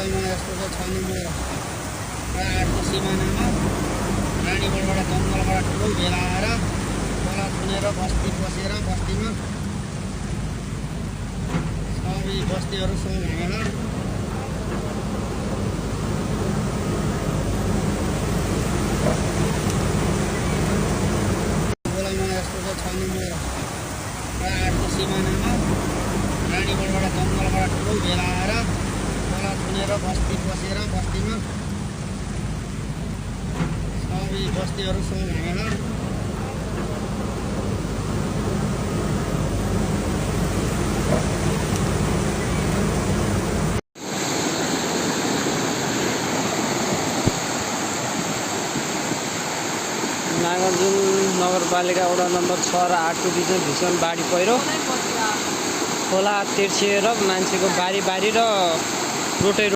गोलाइमा यस्तो छ 6 नम्बर 8को सिमानामा रानीगढबाट जङ्गलबाट ठुलो भेला आएर खोला थुनेर बस्ती पसेर बस्तीमा सबै बस्तीहरू सब भाँगेर गोलाइमा यस्तो छ 6 नम्बर 8को सिमानामा रानीगढबाट जङ्गलबाट ठुलो भेला आएर खोला थुनेर बस्ती पसेर बस्तीमा सबै बस्तीहरू सब भाँगेर नागार्जुन नगरपालिका वडा नम्बर 6 र 8 को बिचमा भीषण बाढी पहिरो खोला तिर्सिएर मान्छेको बारी र रोटै